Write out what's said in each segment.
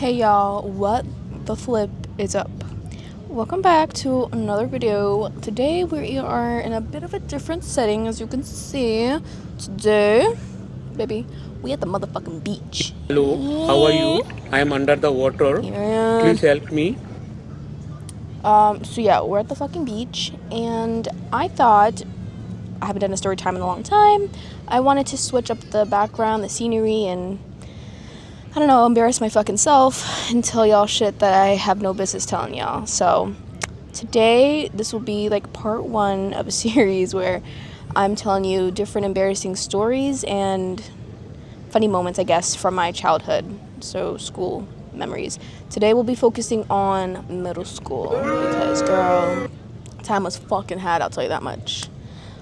Hey y'all, what the flip is up? Welcome back to another video. Today we are in a bit of a different setting, as you can see. Today, baby, we at the motherfucking beach. Hello, how are you? I am under the water. And Please help me. so yeah, we're at the fucking beach, and I thought, I haven't done a story time in a long time. I wanted to switch up the background, the scenery, and I don't know, embarrass my fucking self and tell y'all shit that I have no business telling y'all. So today, this will be like part one of a series where I'm telling you different embarrassing stories and funny moments, I guess, from my childhood. So school memories. Today we'll be focusing on middle school because, girl, time was fucking had, I'll tell you that much.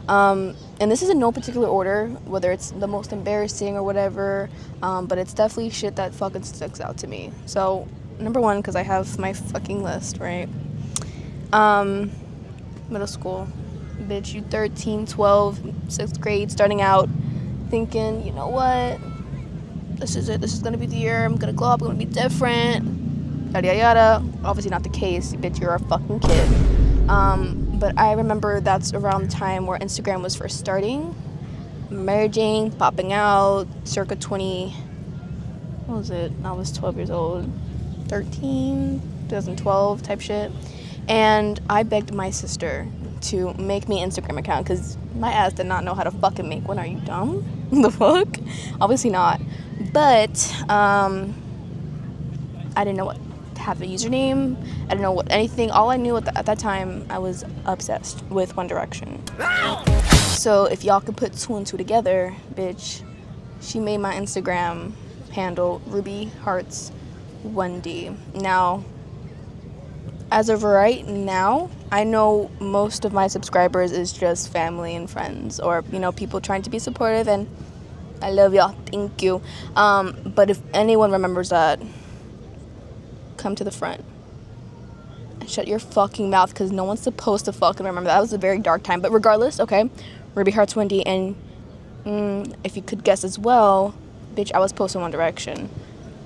And this is in no particular order, whether it's the most embarrassing or whatever, but it's definitely shit that fucking sticks out to me. So, number one, because I have my fucking list, right? Middle school. Bitch, you 13, 12, 6th grade, starting out, thinking, you know what? This is it. This is going to be the year. I'm going to glow up. I'm going to be different. Yada, yada, yada. Obviously not the case. Bitch, you're a fucking kid. But I remember that's around the time where Instagram was first starting, merging, popping out, circa 20, what was it? I was 12 years old, 13, 2012 type shit. And I begged my sister to make me an Instagram account because my ass did not know how to fucking make one. Are you dumb? The fuck? Obviously not. But I didn't know what to have a username. I didn't know what anything. All I knew at that time, I was obsessed with One Direction. So if y'all could put two and two together, bitch, she made my Instagram handle Ruby Hearts 1D. Now, as of right now, I know most of my subscribers is just family and friends, or people trying to be supportive, and I love y'all. Thank you. But if anyone remembers that, come to the front and shut your fucking mouth, because no one's supposed to fucking remember that. That was a very dark time. But regardless, okay, Ruby Hearts 1D, and if you could guess as well, bitch, I was posting One Direction.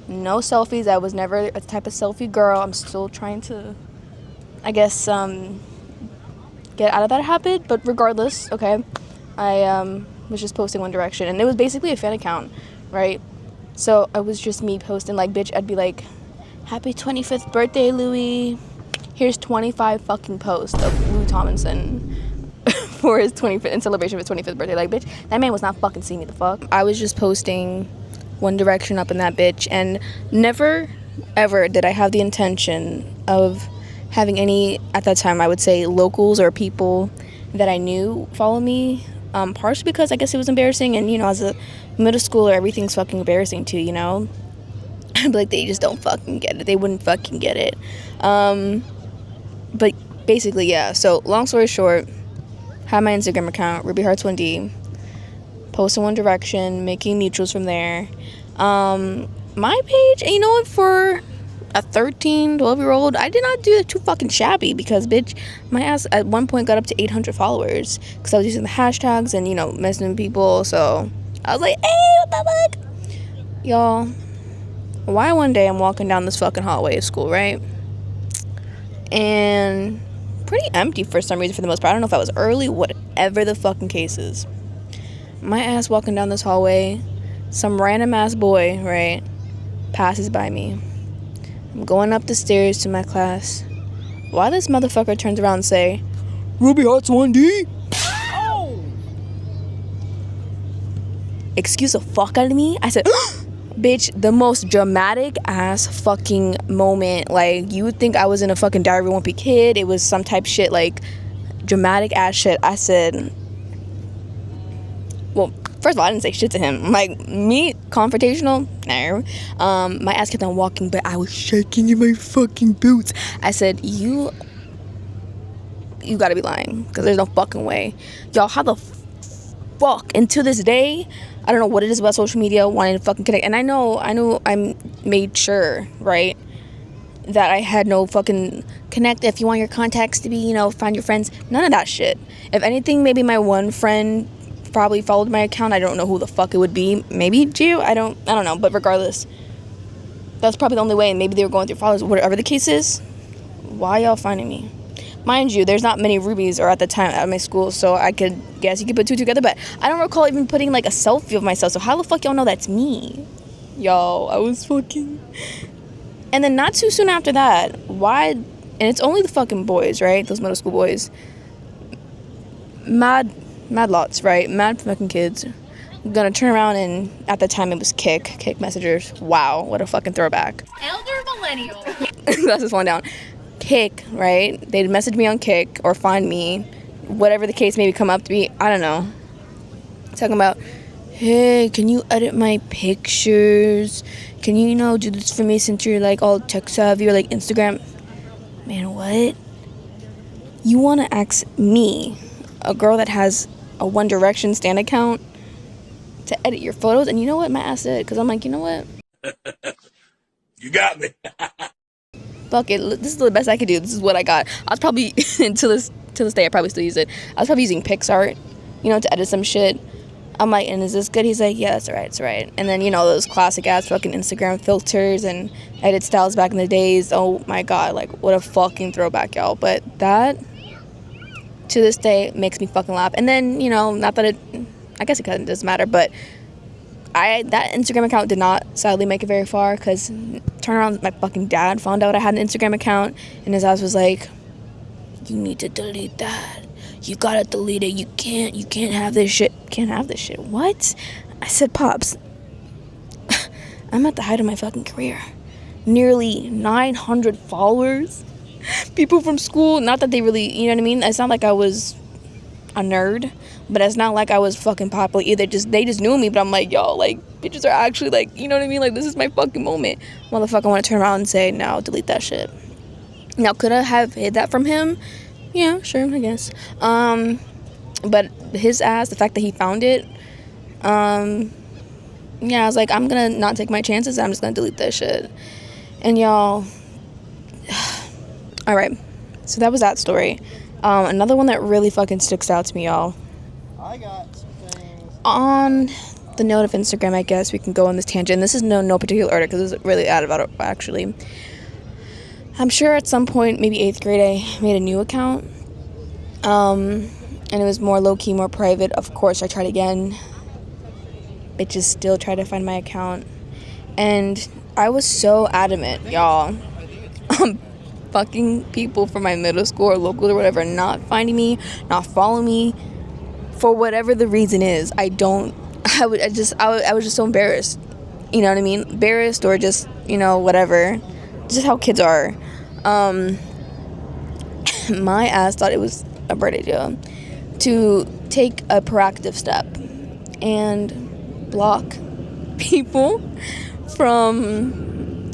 No selfies. I was never a type of selfie girl. I'm still trying to, I guess, get out of that habit. But regardless, okay, I was just posting One Direction, and it was basically a fan account, right? So it was just me posting, like, bitch, I'd be like, happy 25th birthday, Louis. Here's 25 fucking posts of Louis Tomlinson for his 25th, in celebration of his 25th birthday. Like, bitch, that man was not fucking seeing me the fuck. I was just posting One Direction up in that bitch, and never, ever did I have the intention of having any, at that time, I would say, locals or people that I knew follow me. Partially because I guess it was embarrassing, and, as a middle schooler, everything's fucking embarrassing too, I'd be like, they just don't fucking get it. They wouldn't fucking get it. But basically, yeah. So, long story short, had my Instagram account, Ruby Hearts 1D, posting One Direction, making mutuals from there. My page, and you know what, for a 13, 12-year-old, I did not do it too fucking shabby, because, bitch, my ass at one point got up to 800 followers, because I was using the hashtags and, messaging people, so I was like, hey, what the fuck? Y'all, why one day I'm walking down this fucking hallway of school, right? And pretty empty for some reason, for the most part. I don't know if I was early, whatever the fucking case is. My ass walking down this hallway, some random ass boy, right, passes by me. I'm going up the stairs to my class. Why this motherfucker turns around and say, Ruby Hearts 1D? Oh! Excuse the fuck out of me? I said, bitch, the most dramatic ass fucking moment. Like, you would think I was in a fucking Diary of a Wimpy Kid. It was some type shit, like, dramatic ass shit. I said, well, first of all, I didn't say shit to him. Like, me, confrontational? No. My ass kept on walking, but I was shaking in my fucking boots. I said, you gotta be lying, because there's no fucking way. Y'all, how the fuck? And to this day, I don't know what it is about social media wanting to fucking connect. And I know I made sure, right, that I had no fucking connect. If you want your contacts to be, find your friends. None of that shit. If anything, maybe my one friend probably followed my account. I don't know who the fuck it would be. Maybe Gio? I don't know. But regardless, That's probably the only way, and maybe they were going through followers. Whatever the case is, why y'all finding me? Mind you, there's not many rubies or at the time at my school, so I could guess you could put two together, but I don't recall even putting like a selfie of myself, so how the fuck y'all know that's me? Yo, I was fucking... And then not too soon after that, why... And it's only the fucking boys, right? Those middle school boys. Mad lots, right? Mad fucking kids. Gonna turn around and at the time it was Kick messengers. Wow, what a fucking throwback. Elder millennial. That's just falling down. Kick, right? They'd message me on Kick or find me, whatever the case maybe come up to be. I don't know. Talking about, hey, can you edit my pictures? Can you, do this for me since you're like all tech savvy or like Instagram? Man, what? You want to ask me, a girl that has a One Direction stan account, to edit your photos? And you know what? My ass did, because I'm like, you know what? You got me. Fuck it. This is the best I could do. This is what I got. I was probably, to this day, I probably still use it. I was probably using PixArt, to edit some shit. I'm like, and is this good? He's like, yeah, that's all right, it's all right. And then, those classic ass fucking Instagram filters and edit styles back in the days. Oh my God, like, what a fucking throwback, y'all. But that, to this day, makes me fucking laugh. And then, not that I guess it kind of doesn't matter, but that Instagram account did not sadly make it very far, because turn around, my fucking dad found out I had an Instagram account, and his ass was like, you need to delete that. You gotta delete it. You can't have this shit. Can't have this shit. What? I said, Pops, I'm at the height of my fucking career. Nearly 900 followers. People from school, not that they really, you know what I mean? It's not like I was a nerd, but it's not like I was fucking popular either. They just knew me, but I'm like, yo, like, bitches are actually like, you know what I mean? Like, this is my fucking moment. Motherfucker, I want to turn around and say, no, delete that shit. Now, could I have hid that from him? Yeah, sure, I guess. But his ass, the fact that he found it, I was like, I'm gonna not take my chances. I'm just gonna delete that shit. And y'all, all right. So that was that story. Another one that really fucking sticks out to me, y'all. I got some things. On the note of Instagram, I guess we can go on this tangent. This is no particular order, because it's really out about it, actually. I'm sure at some point, maybe 8th grade, I made a new account. And it was more low-key, more private. Of course, I tried again. Bitches still try to find my account. And I was so adamant, y'all. Fucking people from my middle school or local or whatever not finding me, not following me, for whatever the reason is. I was just so embarrassed. You know what I mean? Embarrassed, or just, whatever. Just how kids are. My ass thought it was a bright idea to take a proactive step and block people from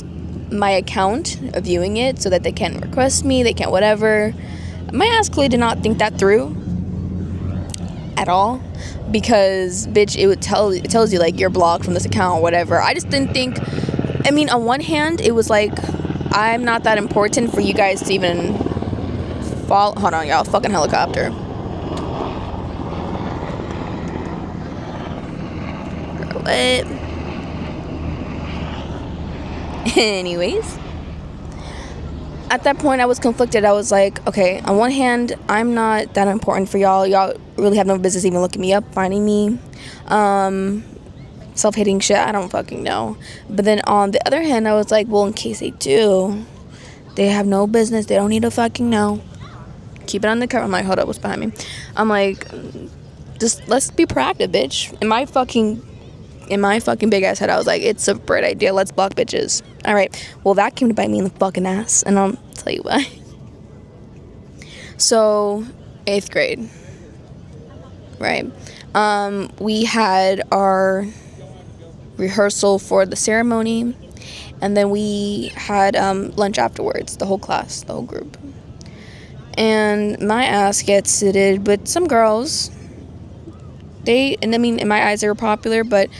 my account viewing it, so that they can't request me, they can't whatever. My ass clearly did not think that through at all, because bitch, it tells you like you're blocked from this account or whatever. I just didn't think, on one hand it was like, I'm not that important for you guys to even follow. Hold on, y'all, fucking helicopter. What? Anyways, at that point I was conflicted. I was like, okay, on one hand, I'm not that important for y'all. Y'all really have no business even looking me up, finding me. Self-hating shit, I don't fucking know. But then on the other hand, I was like, well, in case they do, they have no business. They don't need to fucking know. Keep it on the cover. I'm like, hold up, what's behind me? I'm like, just let's be proactive, bitch. In my fucking big ass head, I was like, it's a bright idea. Let's block bitches. All right. Well, that came to bite me in the fucking ass, and I'll tell you why. So, 8th grade, right? We had our rehearsal for the ceremony, and then we had lunch afterwards. The whole class, the whole group. And my ass gets seated with some girls. In my eyes, they were popular, but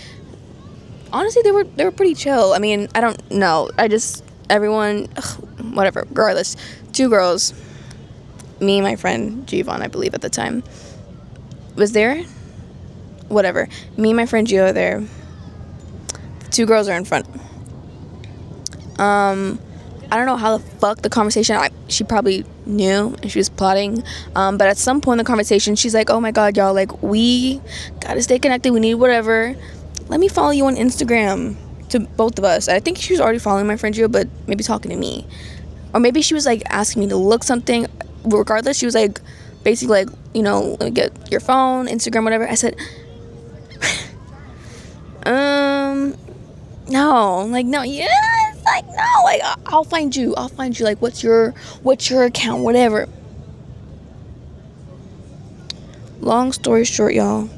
honestly, they were pretty chill. I don't know. Everyone, whatever, regardless. 2 girls, me and my friend Givon, I believe at the time, was there. Whatever. Me and my friend Gio are there. 2 girls are in front. I don't know how the fuck the conversation, she probably knew and she was plotting, but at some point in the conversation she's like, oh my god, y'all, like, we gotta stay connected, we need whatever, let me follow you on Instagram, to both of us. I think she was already following my friend Gio, but maybe talking to me, or maybe she was like asking me to look something. Regardless, she was like basically like, you know, let me get your phone, Instagram, whatever. I said no, like, no, yes, like, no, like, I'll find you, like, what's your account, whatever. Long story short, y'all,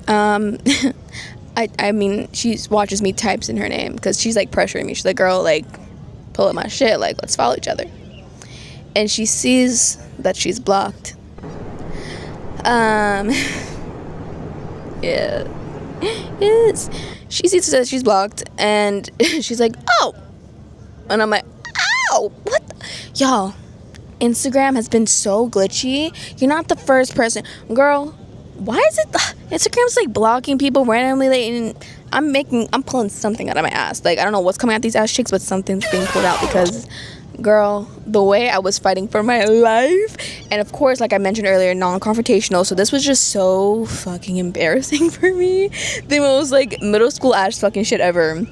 I mean, she watches me types in her name because she's like pressuring me. She's like, girl, like, pull up my shit, like, let's follow each other. And she sees that she's blocked. Yeah. Yes. She sees that she's blocked, and she's like, oh. And I'm like, ow, what? Y'all, Instagram has been so glitchy. You're not the first person. Girl, why is it Instagram's like blocking people randomly? Like, and I'm pulling something out of my ass. Like, I don't know what's coming out these ass cheeks, but something's being pulled out because, girl, the way I was fighting for my life, and of course, like I mentioned earlier, non-confrontational, so this was just so fucking embarrassing for me. The most like middle school ass fucking shit ever.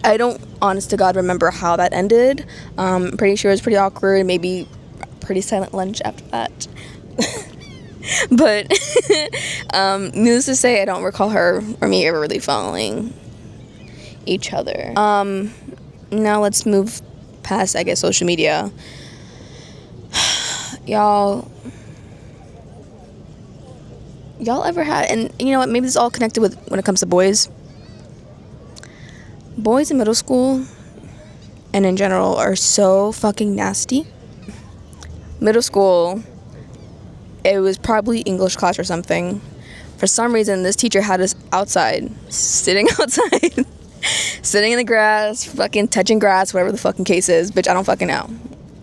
I don't, honest to God, remember how that ended. Pretty sure it was pretty awkward, maybe pretty silent lunch after that. But needless to say, I don't recall her or me ever really following each other. Now let's move past, I guess, social media. Y'all ever had, and you know what, maybe this is all connected with when it comes to boys in middle school and in general are so fucking nasty. Middle school, it was probably English class or something. For some reason, this teacher had us outside, sitting outside, sitting in the grass, fucking touching grass, whatever the fucking case is. Bitch, I don't fucking know.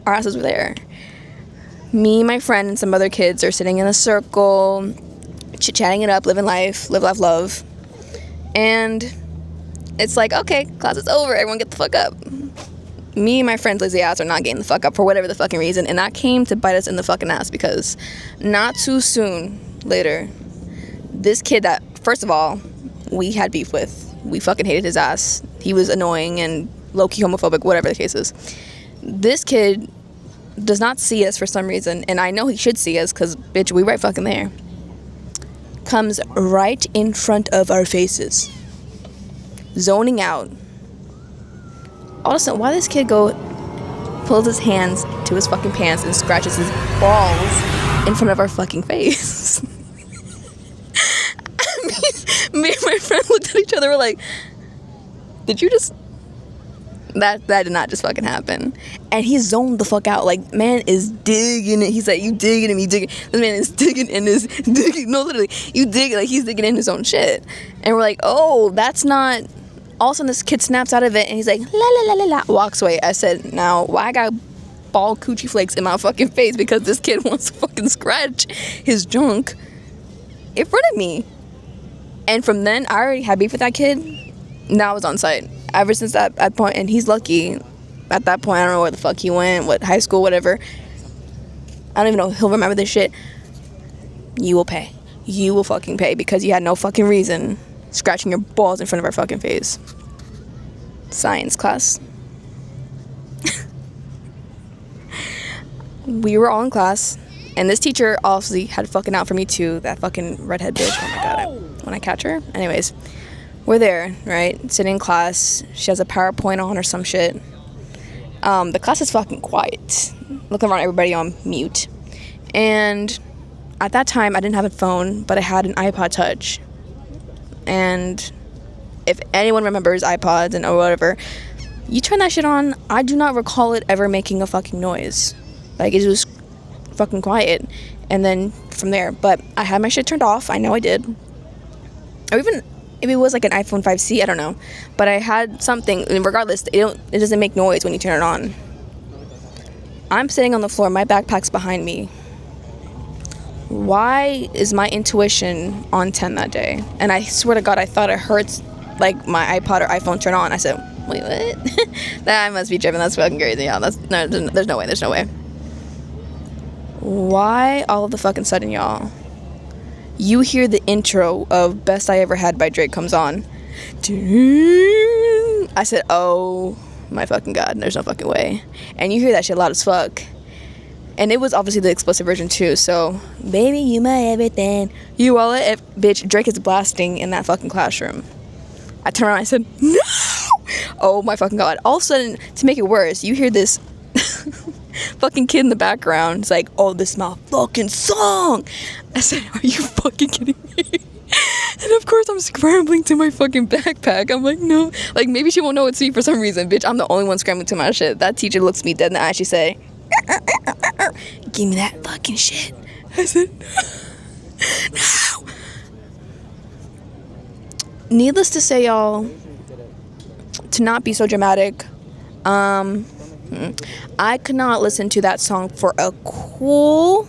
Our asses were there. Me, my friend, and some other kids are sitting in a circle, chit-chatting it up, living life, live, laugh, love. And it's like, okay, class is over, everyone get the fuck up. Me and my friend's lazy ass are not getting the fuck up for whatever the fucking reason, and that came to bite us in the fucking ass because not too soon later, this kid that, first of all, we had beef with, we fucking hated his ass. He was annoying and low-key homophobic, whatever the case is. This kid does not see us for some reason, and I know he should see us because, bitch, we right fucking there. Comes right in front of our faces, zoning out. All of a sudden, why this kid pulls his hands to his fucking pants and scratches his balls in front of our fucking face? I mean, me and my friend looked at each other, we're like, did you just... That did not just fucking happen. And he zoned the fuck out. Like, man is digging it. He's like, you digging him, you digging. This man is digging in his, no, literally, you dig it, like he's digging in his own shit. And we're like, oh, that's not... All of a sudden, this kid snaps out of it, and he's like, la la la la la, walks away. I said, now, why I got bald coochie flakes in my fucking face because this kid wants to fucking scratch his junk in front of me? And from then, I already had beef with that kid. Now I was on site. Ever since that point, and he's lucky. At that point, I don't know where the fuck he went, what high school, whatever. I don't even know if he'll remember this shit. You will pay. You will fucking pay because you had no fucking reason scratching your balls in front of our fucking face. Science class. We were all in class, and this teacher obviously had fucking out for me too. That fucking redhead bitch. Oh my god, when I catch her. Anyways, we're there, right? Sitting in class. She has a PowerPoint on or some shit. The class is fucking quiet. Looking around, everybody on mute. And at that time, I didn't have a phone, but I had an iPod Touch. And if anyone remembers iPods and or whatever, you turn that shit on, I do not recall it ever making a fucking noise. Like, it was fucking quiet. And then from there, but I had my shit turned off. I know I did. Or even if it was like an iPhone 5C, I don't know. But I had something, and regardless, it doesn't make noise when you turn it on. I'm sitting on the floor, my backpack's behind me. Why is my intuition on 10 that day? And I swear to God, I thought I heard like my iPod or iPhone turn on. I said, wait, what? That I must be tripping. That's fucking crazy. Yeah, there's no way. There's no way. Why all of the fucking sudden, y'all? You hear the intro of Best I Ever Had by Drake comes on. I said, oh my fucking God, there's no fucking way. And you hear that shit loud as fuck. And it was obviously the explicit version too, so baby, you my everything. You all it, bitch. Drake is blasting in that fucking classroom. I turned around and I said, no! Oh my fucking God. All of a sudden, to make it worse, you hear this fucking kid in the background. It's like, oh, this is my fucking song. I said, are you fucking kidding me? And of course, I'm scrambling to my fucking backpack. I'm like, no. Like, maybe she won't know it's me for some reason. Bitch, I'm the only one scrambling to my shit. That teacher looks me dead in the eye. She say, give me that fucking shit. I said, no. Needless to say, y'all, to not be so dramatic, I could not listen to that song for a cool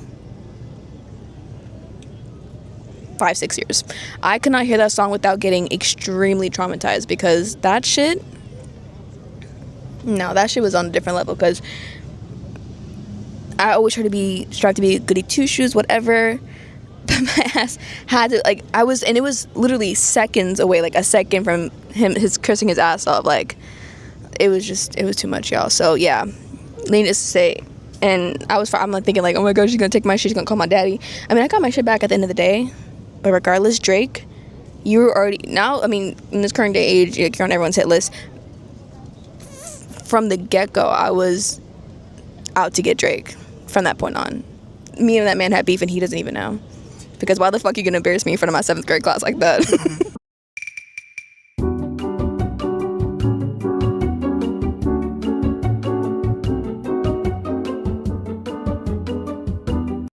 5-6 years. I could not hear that song without getting extremely traumatized, because that shit was on a different level. Because I always strive to be goody two shoes, whatever. But my ass had to, like, and it was literally seconds away, like a second from his cursing his ass off. Like, it was too much, y'all. So yeah, needless to say, and I'm like thinking like, oh my God, she's gonna take my shit, she's gonna call my daddy. I mean, I got my shit back at the end of the day, but regardless, Drake, you're already now. I mean, in this current day age, you're on everyone's hit list. From the get-go, I was out to get Drake. From that point on, me and that man had beef, and he doesn't even know. Because why the fuck are you gonna embarrass me in front of my 7th grade class like that?